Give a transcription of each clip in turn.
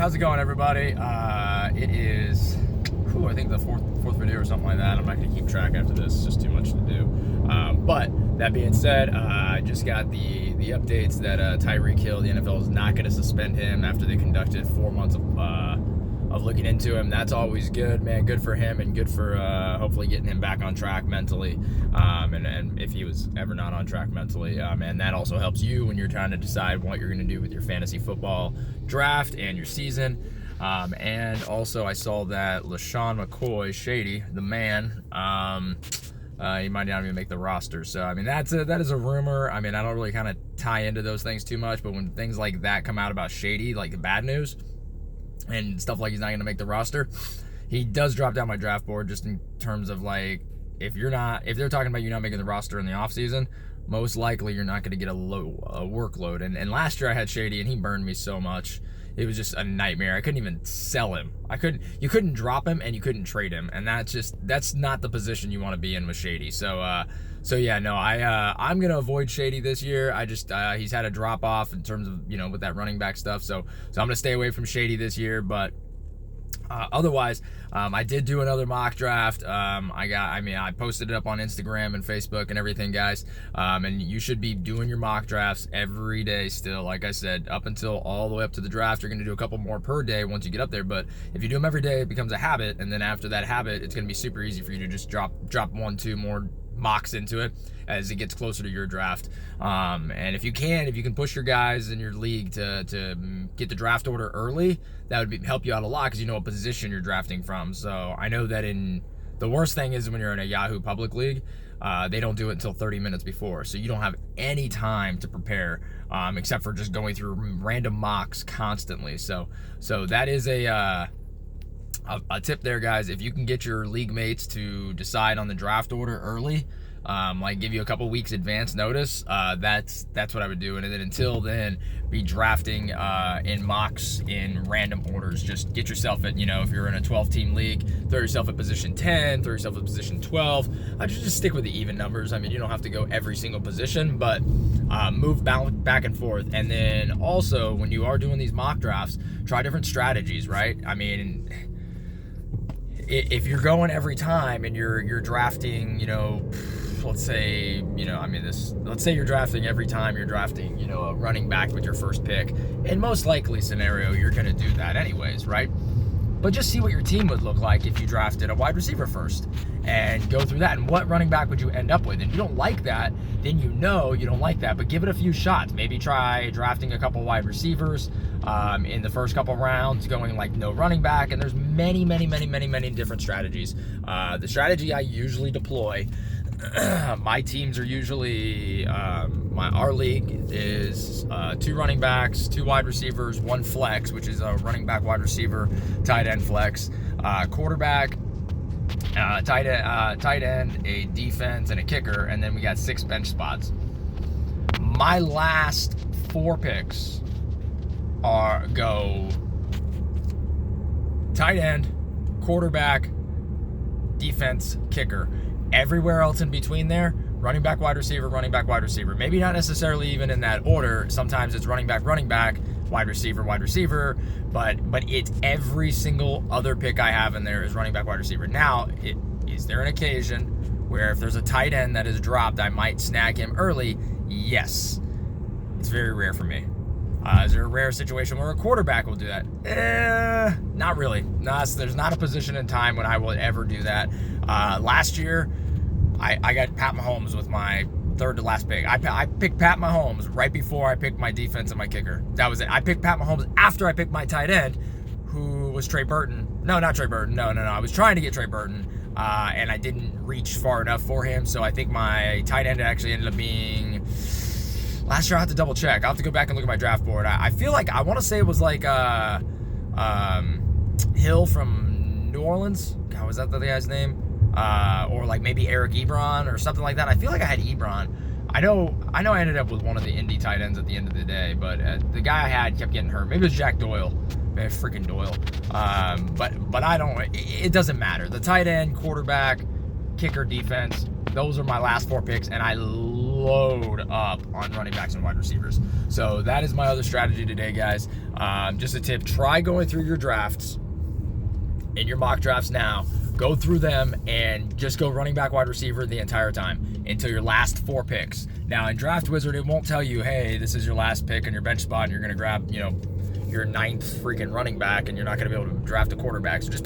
how's it going, everybody? It is, I think the fourth video or something like that. I'm not going to keep track after this. It's just too much to do. But that being said, I just got the updates that Tyreek Hill, the NFL is not going to suspend him after they conducted 4 months of looking into him. That's always good, man. Good for him and good for hopefully getting him back on track mentally. And if he was ever not on track mentally, and that also helps you when you're trying to decide what you're going to do with your fantasy football draft and your season. And also I saw that LaShawn McCoy, Shady, the man, he might not even make the roster. So, I mean, that is a rumor. I mean, I don't really kind of tie into those things too much, but when things like that come out about Shady, like the bad news, and stuff like he's not going to make the roster, he does drop down my draft board just in terms of, like, if they're talking about you not making the roster in the offseason, most likely you're not going to get a workload. And last year I had Shady, and he burned me so much. It was just a nightmare. I couldn't even sell him. You couldn't drop him, and you couldn't trade him. And that's not the position you want to be in with Shady. So yeah, no, I'm gonna avoid Shady this year. He's had a drop off in terms of, with that running back stuff. So I'm gonna stay away from Shady this year. But otherwise, I did do another mock draft. I posted it up on Instagram and Facebook and everything, guys. And you should be doing your mock drafts every day still. Like I said, up until all the way up to the draft, you're going to do a couple more per day once you get up there. But if you do them every day, it becomes a habit. And then after that habit, it's going to be super easy for you to just drop 1-2 more mocks into it as it gets closer to your draft. And if you can push your guys in your league to get the draft order early, that would help you out a lot, because you know what position you're drafting from. So I know that the worst thing is when you're in a Yahoo public league, they don't do it until 30 minutes before, so you don't have any time to prepare, except for just going through random mocks constantly. So that is a tip there, guys. If you can get your league mates to decide on the draft order early, like give you a couple weeks advance notice, that's what I would do. And then until then, be drafting in mocks in random orders. Just get yourself at, if you're in a 12-team league, throw yourself at position 10, throw yourself at position 12. Just stick with the even numbers. I mean, you don't have to go every single position, but move back and forth. And then also, when you are doing these mock drafts, try different strategies, right? I mean, if you're going every time and you're drafting, let's say you're drafting every time you're drafting, a running back with your first pick. In most likely scenario, you're going to do that anyways, right? But just see what your team would look like if you drafted a wide receiver first and go through that. And what running back would you end up with? And if you don't like that, then you don't like that. But give it a few shots. Maybe try drafting a couple wide receivers in the first couple rounds, going like no running back. And there's many different strategies. The strategy I usually deploy, my teams are usually, our league is 2 running backs, 2 wide receivers, 1 flex, which is a running back, wide receiver, tight end flex, quarterback, tight end, a defense, and a kicker, and then we got 6 bench spots. My last 4 picks go tight end, quarterback, defense, kicker. Everywhere else in between there, running back, wide receiver, running back, wide receiver. Maybe not necessarily even in that order. Sometimes it's running back, wide receiver, but it's every single other pick I have in there is running back, wide receiver. Now, is there an occasion where if there's a tight end that is dropped, I might snag him early? Yes. It's very rare for me. Is there a rare situation where a quarterback will do that? Not really. No, there's not a position in time when I will ever do that. Last year, I got Pat Mahomes with my third to last pick. I picked Pat Mahomes right before I picked my defense and my kicker. That was it. I picked Pat Mahomes after I picked my tight end, who was Trey Burton. No, not Trey Burton. No. I was trying to get Trey Burton, and I didn't reach far enough for him. So I think my tight end actually ended up being... Last year, I have to double check. I'll have to go back and look at my draft board. I feel like, I want to say it was like Hill from New Orleans. God, was that the guy's name? Or like maybe Eric Ebron or something like that. I feel like I had Ebron. I know I ended up with one of the Indy tight ends at the end of the day, but the guy I had kept getting hurt. Maybe it was Jack Doyle. Man, freaking Doyle. But I don't, it doesn't matter. The tight end, quarterback, kicker, defense, those are my last 4 picks, and I load up on running backs and wide receivers. So that is my other strategy today, guys. Just a tip: try going through your drafts, in your mock drafts now. Go through them and just go running back, wide receiver the entire time until your last 4 picks. Now in Draft Wizard, it won't tell you, hey, this is your last pick on your bench spot and you're going to grab, your 9th freaking running back and you're not going to be able to draft a quarterback. So just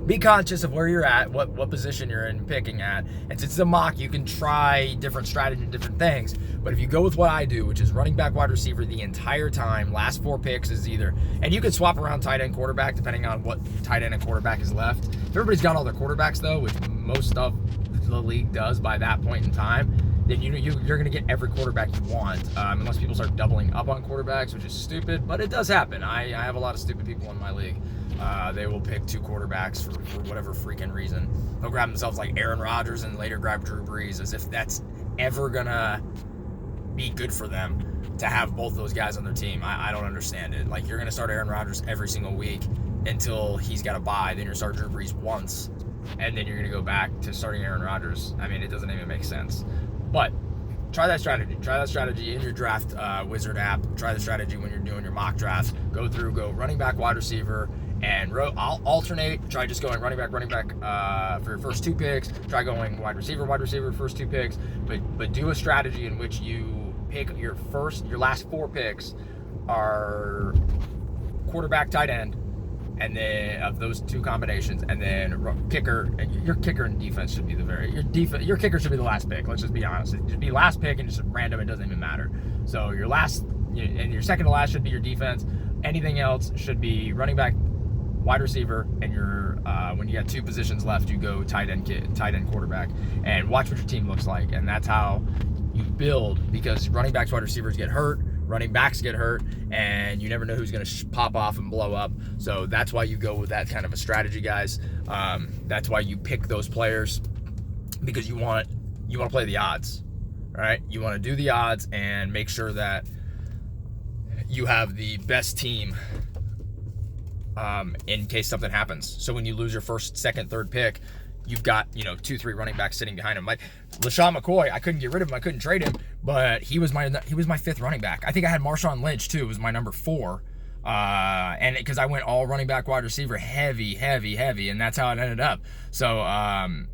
be conscious of where you're at, what position you're in picking at. And since it's a mock, you can try different strategies and different things. But if you go with what I do, which is running back, wide receiver the entire time, last 4 picks is either, and you can swap around tight end, quarterback depending on what tight end and quarterback is left. If everybody's got all their quarterbacks though, which most of the league does by that point in time, then you're going to get every quarterback you want, unless people start doubling up on quarterbacks, which is stupid, but it does happen. I have a lot of stupid people in my league. They will pick 2 quarterbacks for whatever freaking reason. They'll grab themselves like Aaron Rodgers and later grab Drew Brees, as if that's ever going to be good for them to have both those guys on their team. I don't understand it. Like, you're going to start Aaron Rodgers every single week until he's got a bye. Then you're start Drew Brees once, and then you're going to go back to starting Aaron Rodgers. I mean, it doesn't even make sense. But try that strategy. Try that strategy in your Draft Wizard app. Try the strategy when you're doing your mock drafts. Go running back, wide receiver, and I'll alternate. Try just going running back for your first 2 picks. Try going wide receiver, first 2 picks. But do a strategy in which you pick your last 4 picks are quarterback, tight end, and then of those 2 combinations, and then kicker. Your kicker and defense should be your kicker should be the last pick. Let's just be honest. It should be last pick and just random. It doesn't even matter. So your second to last should be your defense. Anything else should be running back, wide receiver, and your when you got 2 positions left, you go tight end, quarterback, and watch what your team looks like. And that's how you build, because running backs, wide receivers get hurt. Running backs get hurt, and you never know who's going to pop off and blow up. So that's why you go with that kind of a strategy, guys. That's why you pick those players, because you want to play the odds, right? You want to do the odds and make sure that you have the best team in case something happens. So when you lose your first, second, third pick, you've got 2-3 running backs sitting behind him. Like LaShawn McCoy, I couldn't get rid of him, I couldn't trade him, but he was my 5th running back. I think I had Marshawn Lynch too. It was my number 4, and because I went all running back, wide receiver, heavy, and that's how it ended up. So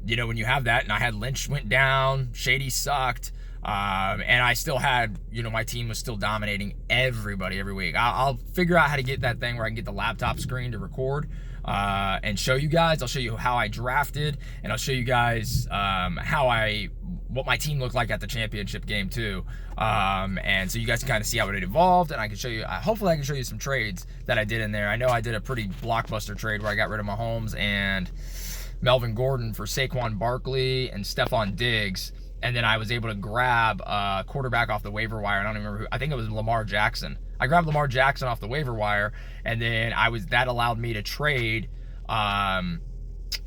when you have that, and I had Lynch went down, Shady sucked, and I still had my team was still dominating everybody every week. I'll figure out how to get that thing where I can get the laptop screen to record and show you guys. I'll show you how I drafted, and I'll show you guys what my team looked like at the championship game too, and so you guys can kind of see how it evolved, and I can show you, hopefully I can show you some trades that I did in there. I know I did a pretty blockbuster trade where I got rid of Mahomes and Melvin Gordon for Saquon Barkley and Stephon Diggs, and then I was able to grab a quarterback off the waiver wire. I don't even remember who. I think it was Lamar Jackson. I grabbed Lamar Jackson off the waiver wire, and then that allowed me to trade, and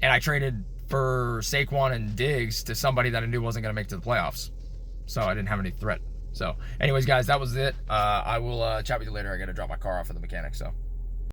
I traded for Saquon and Diggs to somebody that I knew wasn't going to make it to the playoffs. So I didn't have any threat. So anyways, guys, that was it. I will chat with you later. I got to drop my car off at the mechanic, so.